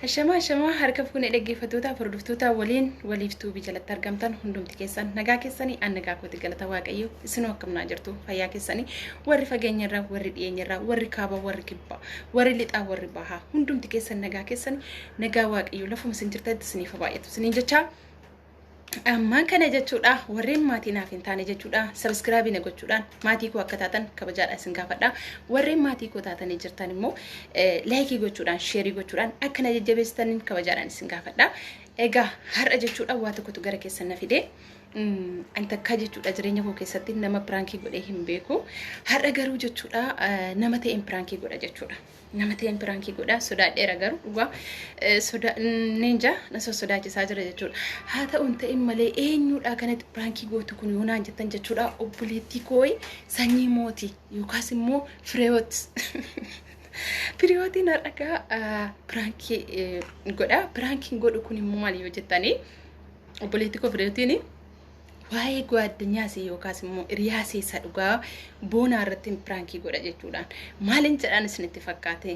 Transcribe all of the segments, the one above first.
Shama harka fuunee dhaggeeffattoota hordoftoota waliin waliiftuu bijalatti argamtan hundumti keessan nagaa keessanii an nagaa kooti galata waaqayyo isinoo akkamnaa jirtu fayyaa keessanii warri fageenyarraa warri dhiyeenyarraa warri kaaba warri kibba warri lixaa warri bahaa hundumti keessan nagaa keessanii nagaa waaqayyo lafuma isin jirtatti isiniif baay'atu isiniin jechaa amma kana jechuudha warreen maatii naaf hin taane jechuudha subscribe na gochuudhaan maatii koo akka taatan kabajaadha isin gaafadha warreen maatii koo taatanii jirtan immoo like gochuudhaan share gochuudhaan akka na jajjabeessitaniin kabajaadhaan isin gaafadha egaa har'a jechuudha waa tokkotu gara keessan na fide anta akka jechuudha jireenya koo keessatti nama prank godhee hin beeku har'a garuu jechuudha nama ta'een prank godha jechuudha nama ta'een prank godha sodaadheera garuu dhugaa soda ninja nasa sodaachisaa jira jechuudha haa ta'uun ta'in malee eenyuudha kanatti prank gootu kun yoonaan jettan jechuudha obboleettii koo sanyii mootii yookaas immoo Fireewoot Fireewootiin har'a prank godha prank godhu kun immoo maal yoo jettanii obboleettii koo Fireewootiin waa'ee gwaaddanyaas yookaas immoo hiriyaas isa dhugaa boonaa irratti prank godha jechuudhaan maalin jedhaan isinitti fakkaate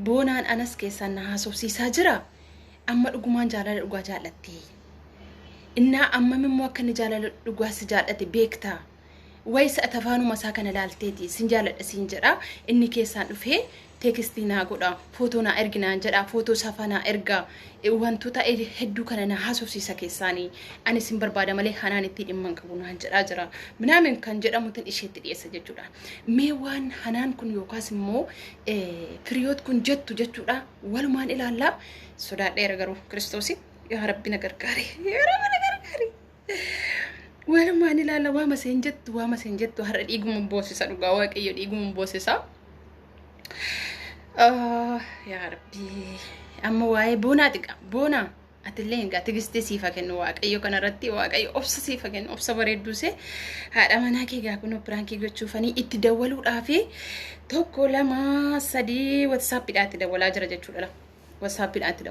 boonaan anas keessan na haasofsiisaa jira amma dhugumaan jaalala dhugaa jaalatte innaa amma immoo akka inni jaalala dhugaa si jaallate beektaa wayisa atafaanuma isaa kana laalteeti sin jaaladha sin jedha inni keessaan dhufee tekstii naa godha footoo naa erginaan jedha footoo safa naa erga wantoota hedduu kana na haasofsiisa keessaanii ani sin barbaada malee hanaan itti dhimma hin qabu naan jedhaa jira minaamin kan jedhamutin isheetti dhiyeessa jechuudha mee waan hanaan kun yookaas immoo Fireewoot kun jettu jechuudha walumaan ilaallaa sodaadheera garuu Kiristoosi yaa rabbi na gargaari yaa rabbi na gargaari walumaan ilaalla waama seen jettu har'a dhiiguma boosisa dhugaa waaqayyo dhiiguma boosisa yaa rabbi amma waa'ee boonaa xiqa boonaa atillee hingaa tigistii siifa kennu waaqayyo kanarratti waaqayyo obsa siifa kennu obsa bareedduse haadha manaa kee gaa kun prank gochuufanii itti dawwaluudhaaf tokko lama sadii WhatsAppidhaatti dawwalaa jira jechuudha WhatsAppidhaatti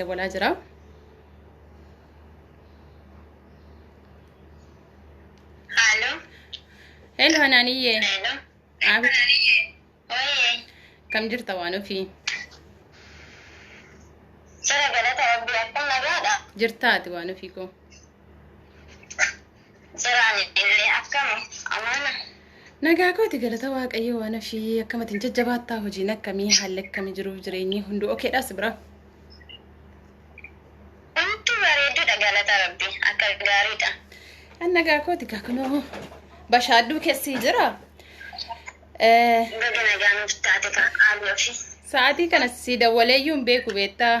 dawwalaa jira hello Hananiye Hello. Abi Oye. kam jirta waan ofii Sira galata rabbi akkam nagaadha. jirtaati waan ofii koo Siraan illee akkam amana. nagaa kooti galata waaqayyo waan ofii akkamatiin jajjabaattaa hojiin akkamii haalli akkamii jiruuf jireenyi hunduu okeedhaas bira Wanti bareedduudha galata rabbi akka gaariidha. an nagaa kooti gaa kunoo bashaadduu keessii jira Baga nagaa nuuf taate kan qaabii ofii. sa'aatii kana si dawwaleeyyuu hin beeku beektaa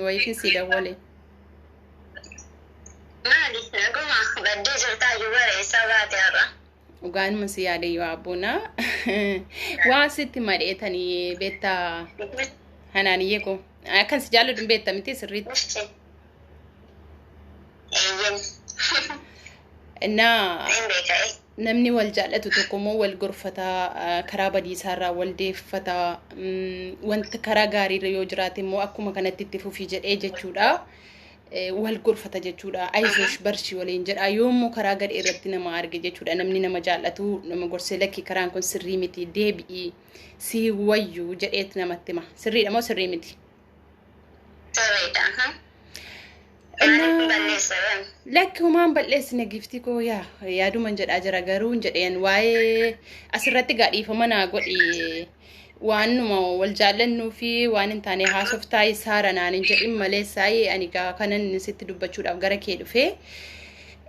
wayiifin si dawwale Maali naguma baddee jirtaa iyyuu bareessaa baate har'a. dhugaanuma si yaadayyoo abboonaa waan sitti madheetanii beektaa Hanaaniyyee koo akkan si jaalladhu hin beekta miti sirriitti Eeyyen. innaa Hin beeka'e. namni wal jaallatu tokkommoo wal gorfataa karaa badiisaarraa wal deeffataa wanta karaa gaariirra yoo jiraate immoo akkuma kanatti itti fufii jedhee jechuudha wal gorfata jechuudha ayisoosh barshii waliin jedha yoommoo karaa gadhee irratti nama arge jechuudha namni nama jaallatu nama gorsee lakki karaan kun sirrii miti deebi'ii si wayyuu jedheeti namatti hima sirriidha moo sirrii miti Sirriidha. Maaliif balleessa waan? lakki humaan balleessine giftii koo yaaduman jedhaa jira garuu jedheen waa'ee asirratti gaadhiifama naa godhi waanuma wal jaallannuu fi waan hin taane haasoftaa isaara naan hin jedhin malee saayee ani gaa kanan sitti dubbachuudhaaf gara kee dhufee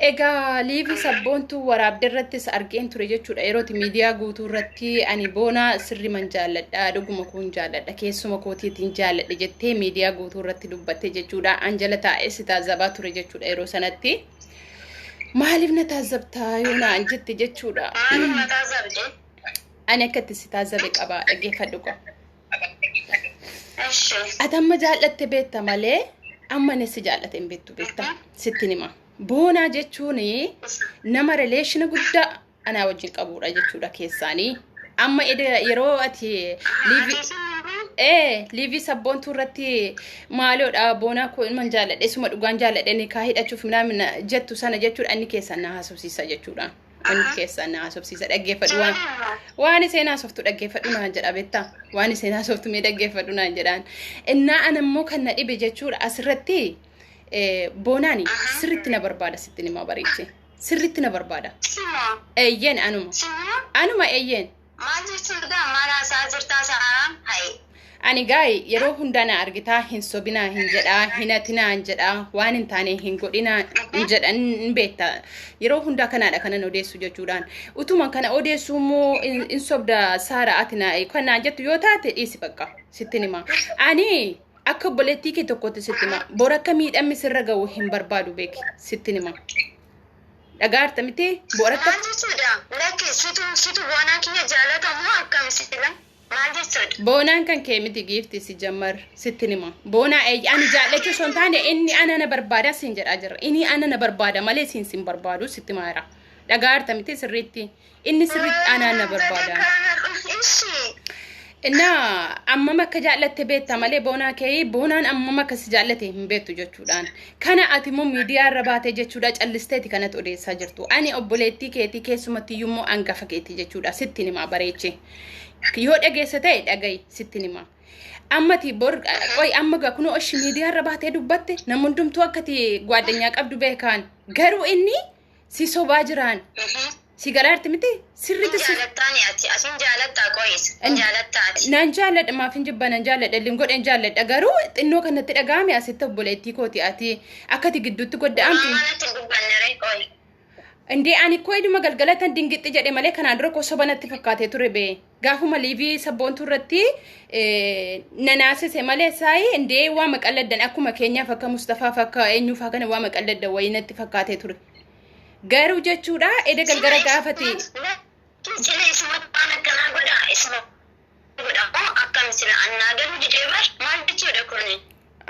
egaa liivi sabboontuu waraabde irrattis argeen ture jechuudha yerooti miidiyaa guutuu irratti ani boonaa sirri man jaalladha dhuguma kun jaalladha keessuma kootiitiin jaalladha jettee miidiyaa guutuu irratti dubbatte jechuudha anjala taa'ee si taazabaa ture jechuudha yeroo sanatti maaliif na taazabtaa yoo naan jette jechuudha Maaliif mataa zabdee? ani akkatti si taazabe qaba dhaggeeffadhu qo Eshi. ati amma jaallatte beekta malee amma ne si jaallate hin beektu beekta sittin hima boonaa jechuun nama rileeshina guddaa anaa wajjin qabuudha jechuudha keessaanii amma yeroo ati liivii sabboontuu irratti maaloodha boonaa kun man jaalladhe suma dhugaan jaalladhe ni kaa hidhachuuf minaa jettu sana jechuudha inni keessan na haasofsiisa jechuudha wanni keessa na asobsiisa dhaggeeffadhu waan seenaa softu dhaggeeffadhu naan jedha beektaa waan seenaa softu mee dhaggeeffadhu naan jedhaan innaa anammoo kan na dhibe jechuudha asirratti boonaani sirriitti na barbaada sitti nima bareeche sirriitti na barbaada eeyyeen anuma eeyyeen maal jechuudha mana isaa jirtaa saaraan hayi ani gaay yeroo hundaana argitaa hin sobinaa hin jedhaa hin atinaa hin jedhaa waan hin taane hin godhinaa hin jedhan beektaa yeroo hundaa kanaadha kanan odeessu jechuudhaan utuma kana odeessu immoo in sobda saara atinaa kanaan jettu yoo taate dhiisi bakka sitti nima ani akka obboleettii kee tokkotti sitti nima bora akka miidhamni sirra ga'u hin barbaadu beeki sitti nima dhagaarta miti bora akka maal jechuudha lakki situ boonaa kiyya jaalatamu akkam sitila Bonaan kan kee miti giifti si jammar sitti nima boonaa ani jaallachuu son taane inni ana na barbaada sin jedhaa jira inni ana na barbaada malee sin barbaadu sitti maara dhagaarta miti sirriitti inni sirriitti ana na barbaada inna amma makka jaallatte beetta malee boonaa kee boonaan amma makka si jaallate hin beettu jechuudhaan kana ati immoo miidiyaa irra baatee jechuudha callisteeti kanatti odeessaa jirtu ani obboleettii keetii keessumatti immoo angafa keetii jechuudha sitti nima bareeche yoo dhageessa ta'e dhagayi sitti nima ammati bor qoy amma ga kuno oshi miidiyaa irra baatee dubbatte namoonni hundumtuu akkati gwaaddanyaa qabdu beekan garuu inni si sobaa jiraan si garaarti miti sirriitti si jaalattaani ati asin jaalattaa qoyis jaalattaati naan jaalladha maaf hin jibba naan jaalladha ilin godhen jaalladha garuu xinnoo kanatti dhagaame asitti obboleettii kooti ati akkati gidduutti godda'amtu manatti dubbannere qoy Indi ani ko iduma galgalatan dingitti jedhe malee kanaan dura ko sobanatti fakkaatee ture be gaafuma liivii sabboontu irratti nanaasise malee saayii indi waa maqalladdan akkuma keenyaaf akka Mustafaa akka eenyuuf kana waa maqalladdan wayinatti fakkaatee ture garuu jechuudha ede galgara gaafati Kile isuma kana kana goda isuma goda akkam sila annaa garuu jedhee bar maal jechuudha kuni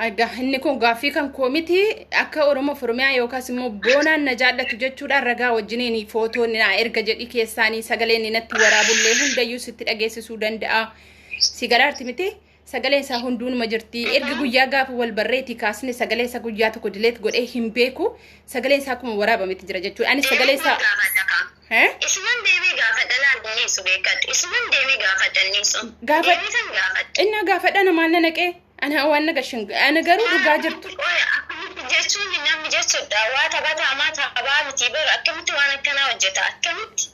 Aga inni kun gaaffii kan koomiti akka Oromoo Oromiyaa yookaas immoo boonaan na jaallatu jechuudha ragaa wajjiniin footoon na erga jedhi keessaanii sagaleen natti waraabullee hundayyuu sitti dhageessisuu danda'a si garaarti miti sagaleen isaa hunduunuma jirti erga guyyaa gaafa wal barreeti kaasne sagalee isaa guyyaa tokko dileet godhee hin beeku sagaleen isaa kuma waraabameti jira jechuudha ani sagalee isaa Isuman deemee gaafadhanaa danniisu beekadhu isuman deemee gaafadhanniisu inni gaafadhana maal na naqee Ana waan nagashin ana garuu dhugaa jirtu. Jechuun namni jechuudha waa taphataa maata abaa miti bar akkamitti waan akkanaa hojjeta akkamitti.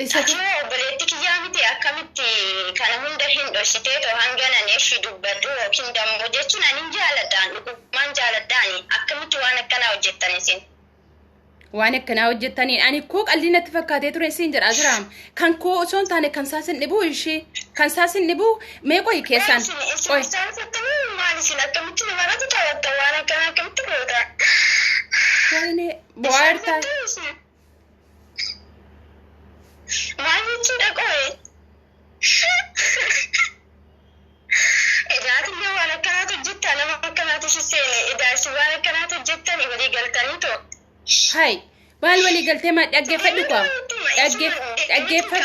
Isatu obboleetti kiyyaa miti akkamitti kana hunda hin dhoshiteetoo hanganan eeshi dubbadhu yookiin dammoo jechuun ani jaaladhaan dhugumaan jaaladhaani akkamitti waan akkanaa hojjettan isin. Waan akkanaa hojjettanii ani koo qallinatti fakkaatee ture siin jedhaa jiraam kan koo osoo hin taane kan saasin dhibuu ishee kan saasin dhibuu mee qoyi keessan qoyi maal isin akkamitti namarratti taphata waan akkanaa akkamitti goota wayne bohaartaa maal jechuudha qoyi edaatillee waan akkanaatu hojjettaa nama akkanaatu sisseene edaasi waan akkanaatu hojjettanii walii galtanii too Hai, maal walii galtee ma dhaggeeffadhu kwa? Dhaggeeffadhu.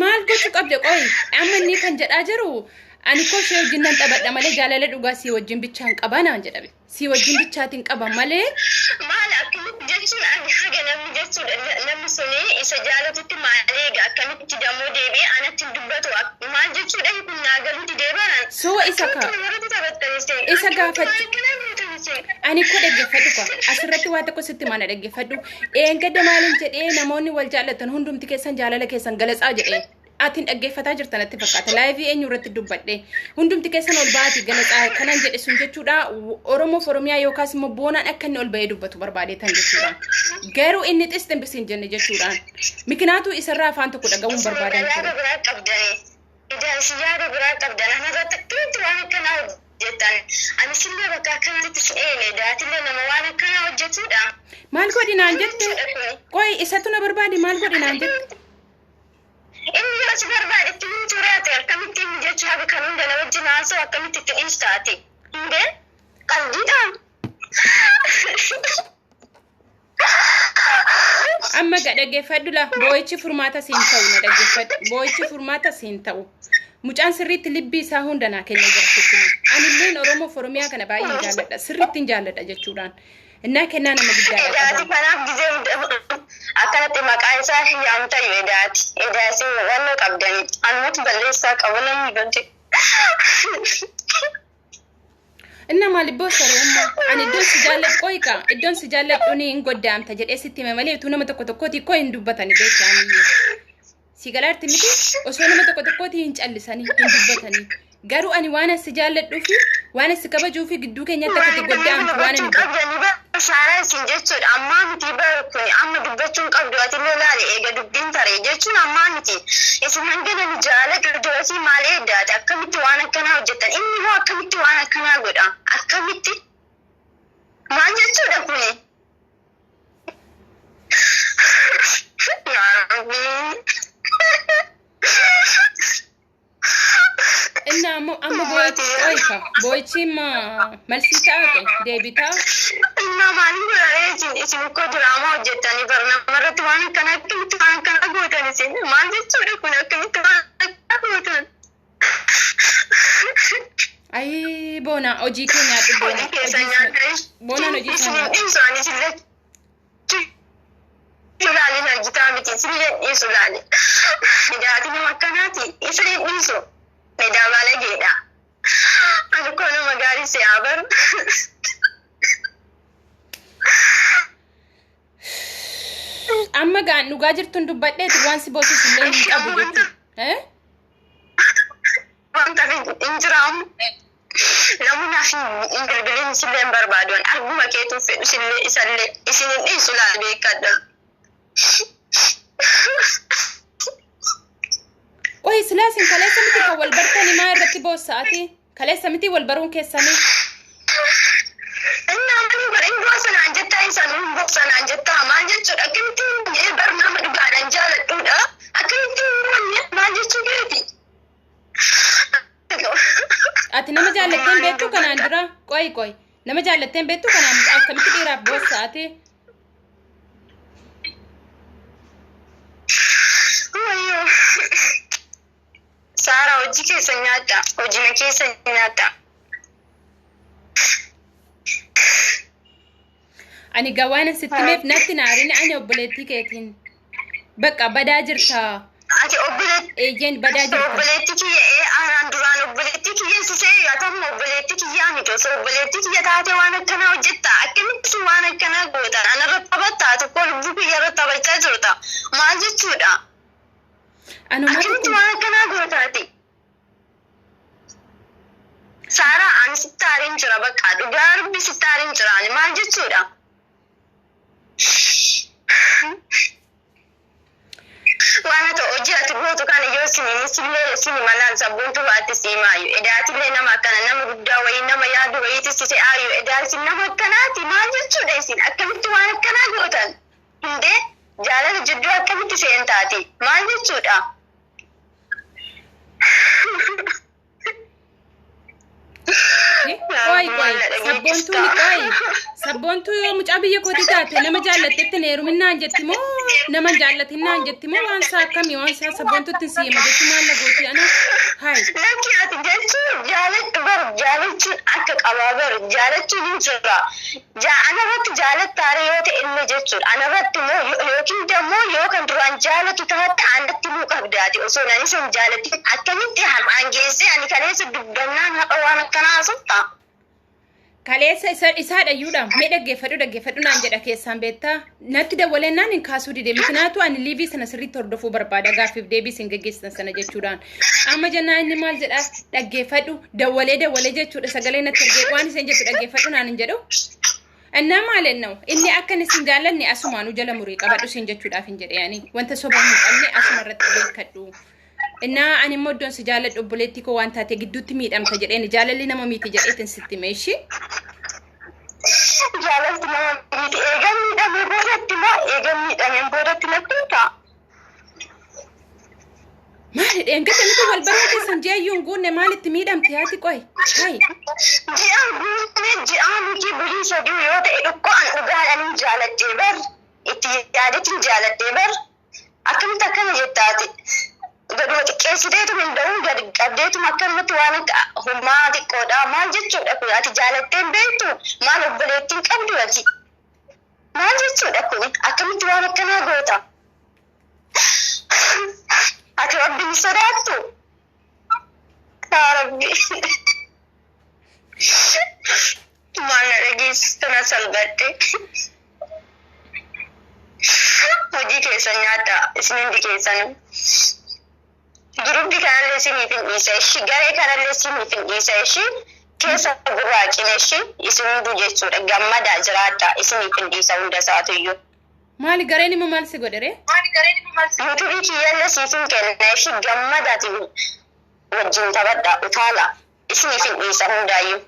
Maal gochuu qabde qoyi? Amma inni kan jedhaa jiru ani ko shee wajjin nan taphadha malee jaalala dhugaa si wajjin bichaan qaba naan jedhabe. Si wajjin bichaatiin qaba malee. Maal akkamitti jechuun ani haga namni jechuudha namni suni isa jaalatutti maalee akkamitti dammoo deebi'ee anatti dubbatu maal jechuudha kun naagalutti deebi'an. So isa gaafachuu ani ko dhaggeeffadhu kwa asirratti waa tokko sitti mana dhaggeeffadhu gadda maaliin jedhee namoonni wal jaallatan hundumti keessan jaalala keessan galatsaa jedhee atiin dhaggeeffataa jirtanatti fakkaata laayivii eenyu irratti dubbadhe hundumti keessan ol baati galatsaa kanan jedhe sun jechuudha Oromoo Oromiyaa yookaas immoo boonaan akka inni ol bahee dubbatu barbaadeetan jechuudha garuu inni xisten bisiin jenne jechuudha mikinaatu isarraa afaan tokko dhagahuun barbaadan Siyaada biraa qabdan anarratti akkamitti waan akkanaa hojjetan ani sillee bakka akkanatti si'eene daatillee nama waan akkanaa hojjetudha. Maal godhinaan jette qoyi isatu na barbaade maal godhinaan jette. Inni yoo si barbaadetti hin turaate akkamitti inni jechuu habi kan hunda na wajjin haasoo akkamitti itti dhiistaate. Hindee qalbiidhaan. Amma dhaggeeffadhu la boo'ichi furmaata siin ta'u na dhaggeeffadhu boo'ichi furmaata siin ta'u mucaan sirriitti libbii isaa hunda naa kenna jira sitti Ani illeen Oromoo Oromiyaa kana baay'ee jaalladha. Sirriitti jaalladha jechuudhaan. Innaa kennaa nama guddaadha. Edaati kanaaf gizee akkanatti maqaa isaa hiyyaan ta'u edaati. Edaasi wannoo qabdani. Anumatu balleessaa qabu namni banti. Inna maali boosare amma ani iddoon si jaalladhu qoyqa iddoon si jaalladhu ni hin goddaamta jedhee sitti hime malee utuu nama tokko tokkooti koo hin dubbatani beekaanii. Si galaarti miti osoo nama tokko tokkooti hin callisanii hin dubbatanii. Garuu ani waan as jaalladhuu fi waan as kabajuu fi gidduu keenyatti akkati goddaamtu waan ani Saara isin jechuudha ammaa miti bara kun amma dubbachuun qabdu ati ilaali eega dubbiin taree jechuun ammaa miti isin hangana ni jaalladhu doosii maal eeddaati akkamitti waan akkanaa hojjettan inni moo akkamitti waan akkanaa godha akkamitti maal jechuudha kuni Inna amma boichi malsi taate deebita. Inna maaliin godhanii isin ukkoo diraamaa hojjettanii barna marratti waan akkana akkamitti waan akkana gootan isin maal jechuudha kun akkamitti waan akkana gootan. Ay bona hojii keenyaatti bona. Bonaan hojii keenyaatti. Ilaalin argitaa miti isin dhiisu ilaali. Hidhaati nama akkanaati isin dhiisu. Medaa baalageedha. Ani koo nama gaarii si abaru. Amma gaan dhugaa jirtuun dubbadheeti waan si boosisu illee hin qabu jechuudha. Wanta hin jiraamu. Namunaaf hin bilbiliin isillee hin barbaaduun arguma keetuuf fedhu isallee isin hin dhiisu laal beekadha. Oi silaasin kaleessa miti kan wal bartanii maa irratti boossaati? Kaleessa miti wal baruun keessanii? Namni godhan boosanaan jettaa isaan boosanaan jettaa maal jechuudha akkamitti barnaama dhugaadhaan jaaladhuudha akkamitti maal jechuu geeti? Ati nama jaallatteen beektu kanaan dura qoy nama jaallatteen beektu kanaan akkamitti dhiiraaf boossaati? Saara hojii keessa nyaata hojii keessa nyaata. Ani gawaana sittimeef natti naarin ani obboleettii keetiin bakka badaa jirta. Ati obboleettii eeyyeen badaa jirta. Obboleettii kiyya aanaan duraan obboleettii kiyya sisee yaatamu obboleettii kiyyaa miti osoo obboleettii kiyya taate waan akkanaa hojjetta akkamitti waan akkanaa gootan anarratti taphattaa tokko lubbuu kiyya irratti taphachaa jirta maal jechuudha? Akkamitti waan akkanaa gootaati? Saara ani sittaariin jira bakka dhugaa rubbi sittaariin jira ani maal jechuudha? Waan ati hojii ati gootu kana yoo sini malaan sabboontu baatti siimaayu edaatillee nama akkana nama guddaa wayii nama yaadu wayiitti sise aayu edaasi nama akkanaati maal jechuudha isin akkamitti waan akkanaa gootan? Hindee jaalala jidduu akkamitti seentaati maal jechuudha? Sabboontuu yoo mucaa biyya kootii taate nama jaallattetti neeruminaan jetti moo nama jaallatinaan jetti moo waan isaa akkamii waan isaa sabboontutti siima jetti maal na gooti ana hayi. Lakki ati jechuun jaalachuun akka qabaa baru jaalachuun hin jirra. Anarratti jaalattaare yoo ta'e illee jechuudha. Anarratti moo yookiin immoo yoo kan duraan jaalatu taate aanatti muu qabdaati osoo nani san jaalatin akkamitti har'aan geessee ani kaleessa dubbannaan haqa waan akkanaa asutta. Kaleessa isaa dhayyuudha mee dhaggeeffadhu naan jedha keessaan beektaa natti dawwalennaan hin kaasuu dide mikinaatu ani liivii sana sirriitti hordofuu barbaada gaaffiif deebii sin geggeessitan sana jechuudhaan amma jennaa inni maal jedha dhaggeeffadhu dawwalee jechuudha sagalee natti ergee waan isin jettu dhaggeeffadhu naan hin jedhu annaa maalennaa inni akka isin jaallanne asumaanuu jala murii qabadhu sin jechuudhaaf hin jedhe yaani wanta sobaa hin qabne asuma irratti beekadhu. Innaa ani immoo iddoon si jaalladhu obboleettii koo waan taate gidduutti miidhamta jedheen jaalalli nama miti jedheetin sitti meeshi. Jaalalli nama miti eegan miidhamee boodatti moo eegan miidhameen boodatti natti hiika? Maali dheengadda nuti wal baruu keessan ji'ayyuun guunne maalitti miidhamte haati qoy? Ji'aan guunne ji'aan nuti bulii saduu yoo ta'e dhukkoo an dhugaadhaan jaalattee bar itti yaadatiin jaalattee bar akkamitti akkana jettaati? Gaduma xiqqeessiteetu hin da'uun gadi qabdeetuma akkanumatti waan akka hummaa xiqqoodha maal jechuudha kun ati jaalatteen beektu maal obboleettiin qabdu ati maal jechuudha kun akkamitti waan akkanaa goota ati rabbiin sodaattu yaa rabbi maal na dhageessistu na salphatte hojii keessan nyaata isin hundi keessanuu Gurubbi kanallee isiniif hin dhiisa ishii garee kanallee isiniif hin dhiisa ishii keessa gurraachine ishii isin hunduu jechuudha gammadaa jiraadha isiniif hin dhiisa hunda isaatuyyuu. Maali gareen immoo maal si godhere? Yuutuubii kiyyaallee siif hin kenna ishii gammadaati wajjin taphadha utaala isiniif hin dhiisa hundaayyuu.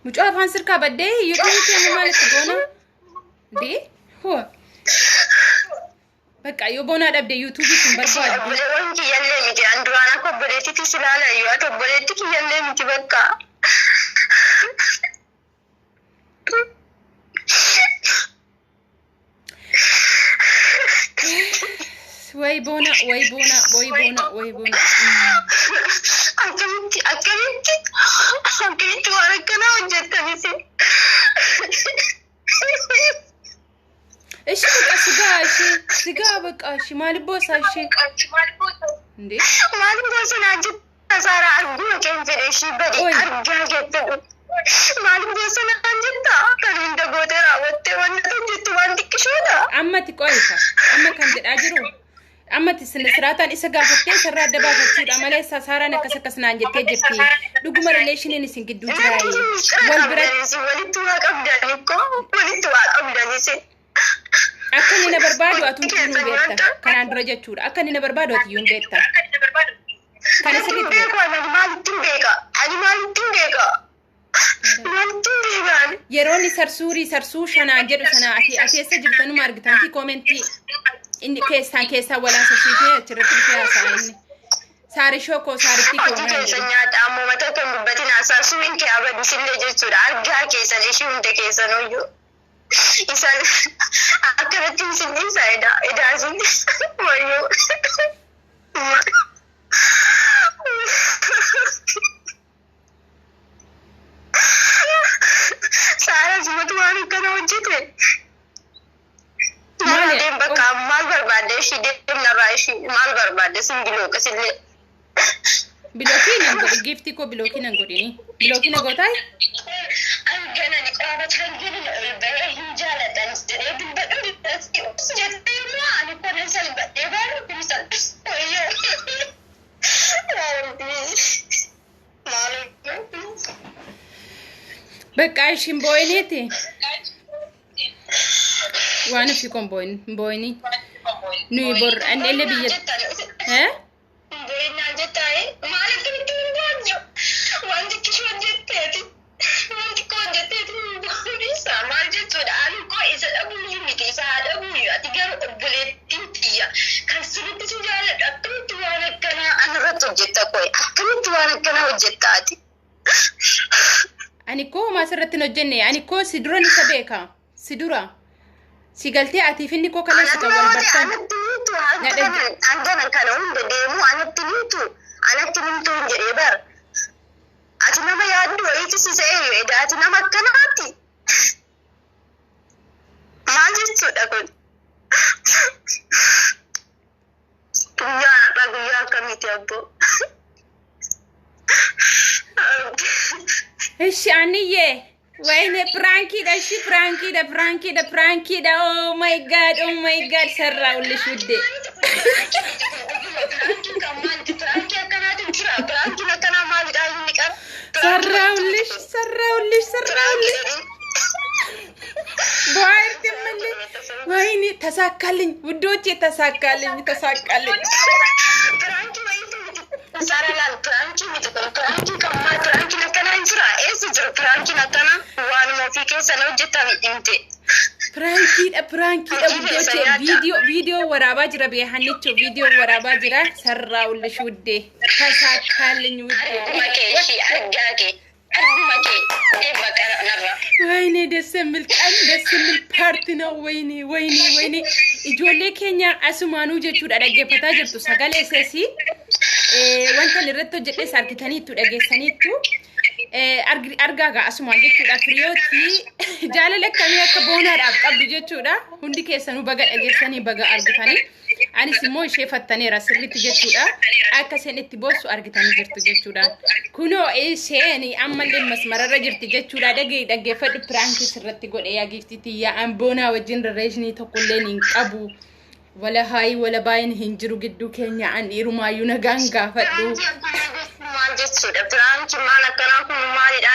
Mucaa afaan sirkaa baddee yuutuubii kee immoo maalitti goona? Dee? Hoo? Bakka yoo boona dhabde yuutuubii sun barbaadu. Obboleewwan kiyyaallee miti anduraan akka obboleettiitti silaala yoo ati obboleetti kiyyaallee miti bakka. Way boona. Akkamitti waan akkanaa hojjettanis. Eshi baka sigaa baka shi mali bosa shi nde mali bosa na ji tasara argu ke fere shi bari arga ke tudu mali bosa na jitta kan inda godera wotte wanda jittu wandi kishoda ammati qoyta amma kan deda jiru ammati siratan isa gafatte sarra da bafachuudha amale sasara na kasakasna jette jirti duguma relation ni sin giddu jirai wal biratti walitu wa qabdani ko walitu wa qabdani se Akkanni na barbaadu atuun beekta kanaan dura jechuudha akkanni na barbaadu atiyyuun beekta kana sirriitti beeku ani maalittiin beeka yeroonni sarsuu shanaan jedhu sana ati eessa jirtanuma argitanti koomentii inni keessaa walaasa siifee achirratti dhufee haasa'a inni saarishoo koo saaritti hojii keessa nyaata ammoo mata kan dubbatin haasaasuu hin kee abadisillee jechuudha argaa keessan ishii hunda keessanoyyuu Isan akkanatti isin edaasin wayyoo Saaras matu waan akkana hojjete maal bakka maal barbaadde ishii deemnarraa ishii maal barbaadde sin bilooqasillee Bilookiin hin godhi giftii koo bilookiin hin godhini bilookiin hin gootaay Ganani qabatanii gani olbee hin jaalatan jedhee dubbadhu jettee immoo ani konan salphadhee baay'ee kun salphis wayyoo Bakka ishiin booyineeti waan ofii kun booyini nuyi bor anni illee biyya booyinaa jettaaye maalitti nuti hin boonyo wanti kishoo jetteeti wanti koo jetteeti maal jechuudha ani koo isa dhabuuyyuu miti isa haa dhabuuyyuu ati garuu obboleettiin tiyya kan sirriitti si jaalladhu akkamitti waan akkanaa anarratti hojjetta koye akkamitti waan akkanaa hojjetta ati Ani koo maasirratti hojjenne ani koo si dura ni sabeeka si dura si galtee atiif inni koo kaleessa kan wal bartan Andanan kana hunda deemu anatti nimtu hin jedhee bar ati nama yaaddu wayiiti si seeyu eda ati nama akkanaatti maal jechuudha kun guyyaa akkamiiti abbo Ishi aniyye wayne prankida oh my god sarra ulle shudde sarra ulle Boyarti malle wayne tasakkalኝ ውዶቼ tasakkalኝ Saralal pranki miti kun pranki kamma pranki nakana jira esi jira pranki nakana waan mo fi keessa na hojjetame dhimte pranki wudoche video waraabaa jira be hannicho video waraabaa jira sarraa ulle shudde tasakkalኝ wudo makeeshi argaake make eba kana narra wayne desemil party na wayne ijoollee keenya asumaanuu jechuudha dhaggeeffataa jirtu sagalee seesi wanta irratti hojjedhe sarkitaniitu dhageessaniitu argaaga asumaan jechuudha firiyooti jaalala akkamii akka boonaadhaaf qabdu jechuudha hundi keessanuu baga dhageessanii baga argitanii anis immoo ishee fattaneera sirriitti jechuudha akka isheen itti boossu argitanii jirtu jechuudha kunoo isheen ammallee masmararra jirti jechuudha dhaggeeffadhu piraankii sirratti godhe yaa giiftitii yaa boonaa wajjin rereeshinii tokkollee hin qabu wala hayi wala bayin hinjiru giddu keenya an dhiirumaayyu nagaan gaafadhu maal jechuudha piraanki maal akkanaa kun maalidha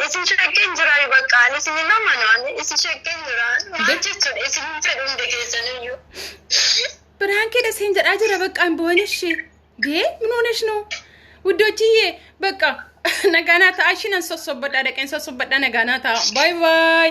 isin shakkeen jiraa bakka isin nama isin shakkeen jiraa maal jechuudha isin fedhu hundi keessaniyyuu piraanki da isin jedhaa jira bakka boonish dee ምን ሆነሽ ነው ውዶችዬ በቃ ነጋናታ አሽነን ሶሶበዳ ደቀን ሶሶበዳ ነጋናታ ባይ ባይ